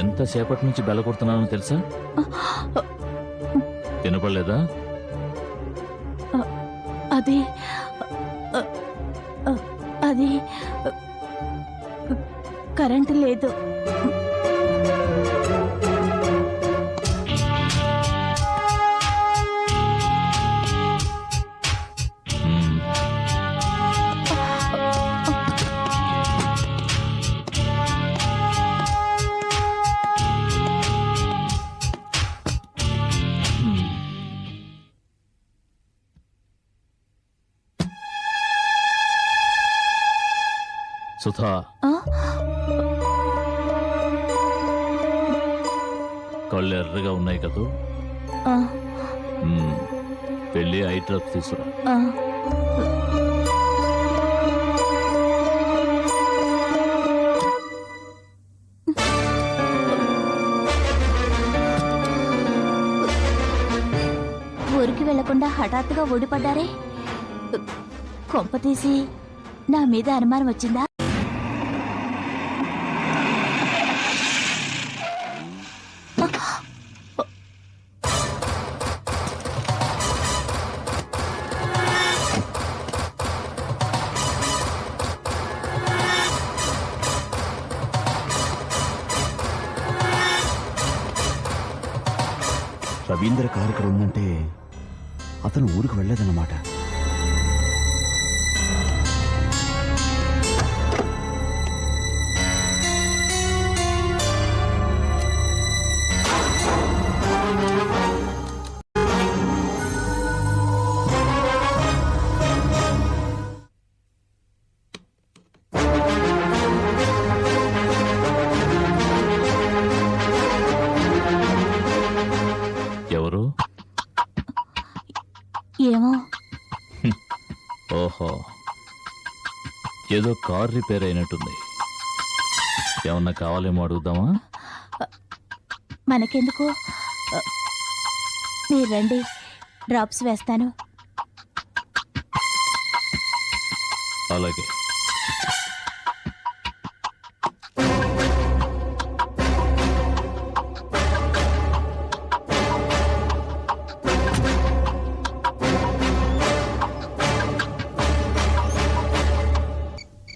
ఎంతసేపటి నుంచి బెల్ల కొడుతున్నానో తెలుసా? వినపడలేదా? అది అది కరెంటు లేదు. సుధా, కళ్ళు ఎర్రగా ఉన్నాయి కదూ, వెళ్ళి ఐ డ్రాప్స్ తీసుకురా. ఊరికి వెళ్లకుండా హఠాత్తుగా ఊడిపడ్డారే, కొంప తీసి నా మీద అనుమానం వచ్చిందా? రవీంద్ర కారు ఇక్కడ ఉందంటే అతను ఊరికి వెళ్ళలేదన్నమాట. ఎవరు? ఏమో. ఓహో, ఏదో కార్ రిపేర్ అయినట్టుంది. ఏమన్నా కావాలేమో అడుగుదామా? మనకెందుకు, మీరు రండి, డ్రాప్స్ వేస్తాను. అలాగే.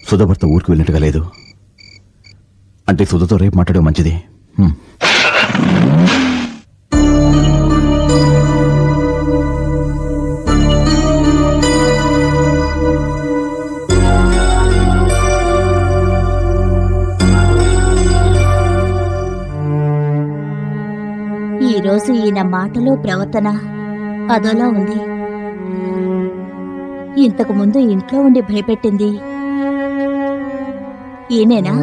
సుధ భర్త ఊరికి వెళ్ళినట్టుగా లేదు. అంటే సుధతో రేపు మాట్లాడడం మంచిది. ఈరోజు ఈయన మాటలు ప్రవర్తన అదోలా ఉంది. ఇంతకు ముందు ఇంట్లో ఉండి భయపెట్టింది ఈయనేనా?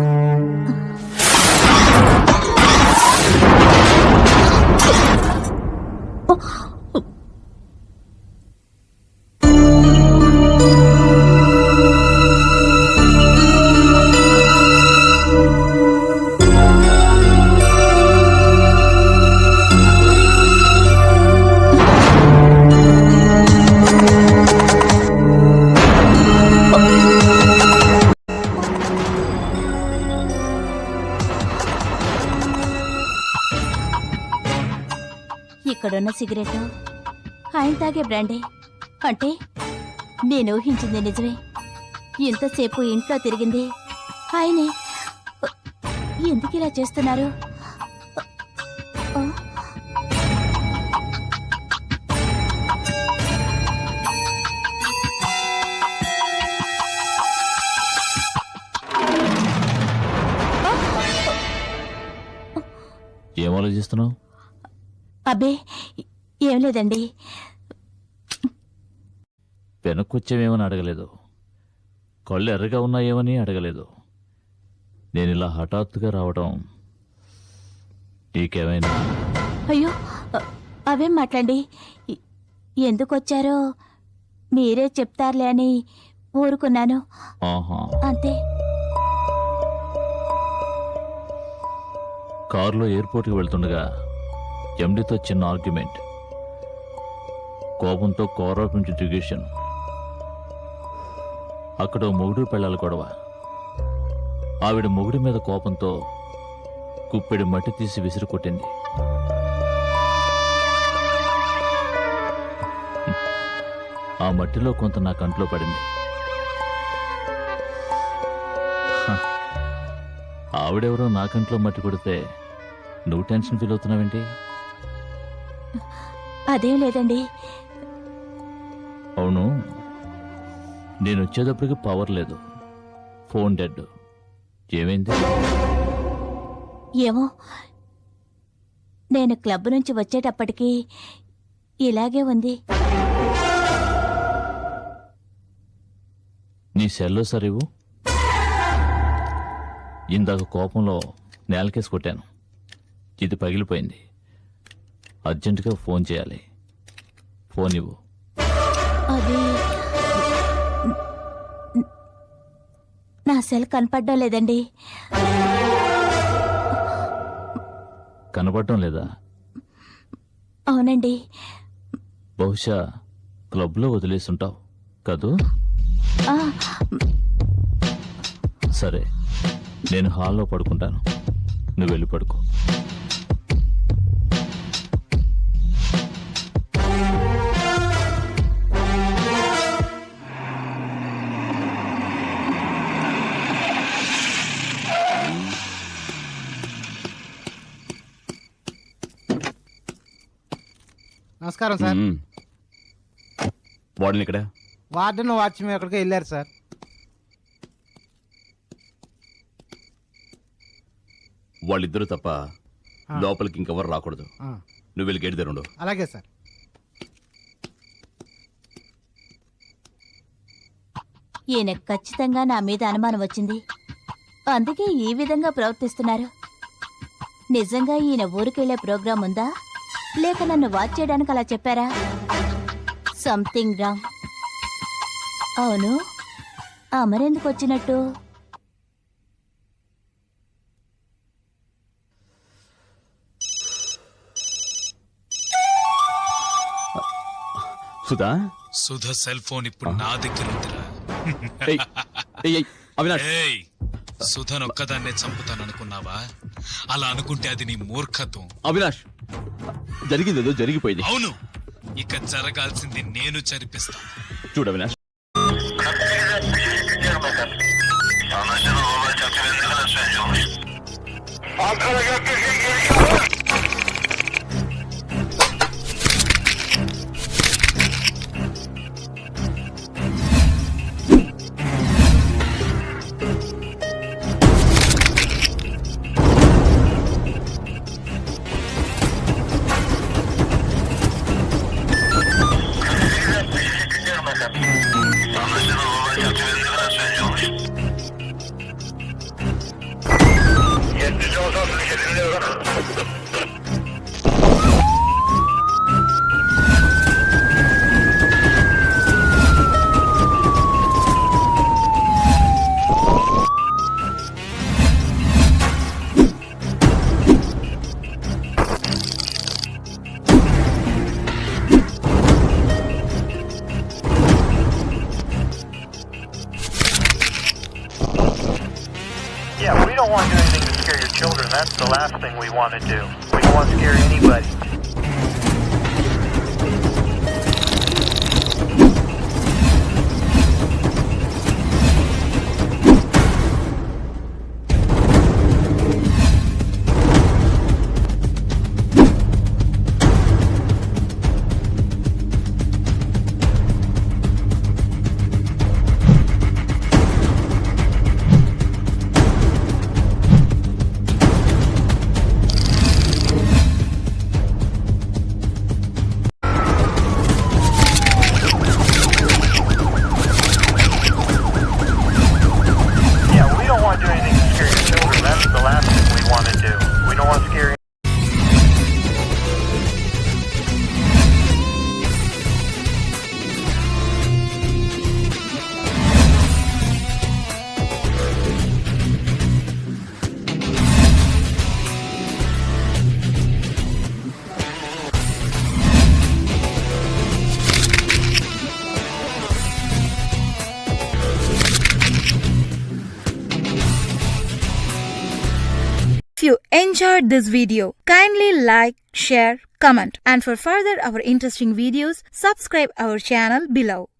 ఇక్కడున్న సిగరెట్ ఆయన తాగే బ్రాండే అంటే నేను ఊహించింది నిజమే. ఇంతసేపు ఇంట్లో తిరిగింది ఆయనే. ఎందుకు ఇలా చేస్తున్నారు? ఏం ఆలోచిస్తున్నావు? అబ్బే ఏం లేదండి. వెనక్కొచ్చేమేమని అడగలేదు, కళ్ళు ఎర్రగా ఉన్నాయేమని అడగలేదు. నేను ఇలా హఠాత్తుగా రావడం నీకేమైనా? అయ్యో అవేం మాట్లాడి ఎందుకు వచ్చారో మీరే చెప్తారులే అని ఊరుకున్నాను ఆహా. అంతే. కారులో ఎయిర్పోర్ట్కి వెళ్తుండగా ఎండితో చిన్న ఆర్గ్యుమెంట్, కోపంతో కోరాపు నుంచి దిగేశాను. అక్కడ ఓ మొగుడు పెళ్ళాలి గొడవ. ఆవిడ మొగుడి మీద కోపంతో కుప్పెడి మట్టి తీసి విసిరి కొట్టింది. ఆ మట్టిలో కొంత నా కంట్లో పడింది. హ, ఆవిడెవరో నా కంట్లో మట్టి కొడితే నువ్వు టెన్షన్ ఫీల్ అవుతున్నావేంటి? అదేం లేదండి. అవును, నేను వచ్చేటప్పటికి పవర్ లేదు, ఫోన్ డెడ్. ఏమైంది? ఏమో నేను క్లబ్ నుంచి వచ్చేటప్పటికి ఇలాగే ఉంది. నీ సెల్లో సరివు. ఇందాక కోపంలో నేలకేసి కొట్టాను, ఇది పగిలిపోయింది. అర్జెంటుగా ఫోన్ చేయాలి. ఫోన్ ఇవ్వు. అది నా సెల్ కనపడడం లేదండి. కనపడటం లేదా? అవునండి. బహుశా క్లబ్లో వదిలేసుంటావు కదూ? ఆ, సరే, నేను హాల్లో పడుకుంటాను, నువ్వు వెళ్ళి పడుకో. నమస్కారం సార్. వాడిని ఇక్కడ వార్డెన్ వాచ్మెన్ ఎక్కడికి వెళ్ళారు సార్. వాళ్ళిద్దరూ తప్ప లోపలికి ఇంకెవరు రాకూడదు. ఆ, నువ్వు వెళ్ళి గేట్ తెరుండు. అలాగే సార్. ఈయన ఖచ్చితంగా నా మీద అనుమానం వచ్చింది, అందుకే ఈ విధంగా ప్రవర్తిస్తున్నారు. నిజంగా ఈయన ఊరికెళ్లే ప్రోగ్రాం ఉందా, లేక నన్ను వాచ్ చేయడానికి అలా చెప్పారా? Something wrong. అవును, అమరెందుకు వచ్చినట్టు? సుధా, సుధ సెల్ ఫోన్ ఇప్పుడు నా దగ్గర ఉందిరా. ఏయ్, ఏయ్, ఏయ్, అవినాష్, ఏయ్, సుధనొక్కదాన్నే చంపుతాననుకున్నావా? అలా అనుకుంటే అది నీ మూర్ఖత్వం. అవినాష్, జరిగిందేదో జరిగిపోయింది. అవును, ఇక జరగాల్సింది నేను చరిపిస్తా. చూడు Avinash, Yeah, we don't want to do anything to scare your children. That's the last thing we want to do. We don't want to scare anybody. don't want to scare you. If you enjoyed this video, kindly like, share, comment, and for further our interesting videos, subscribe our channel below.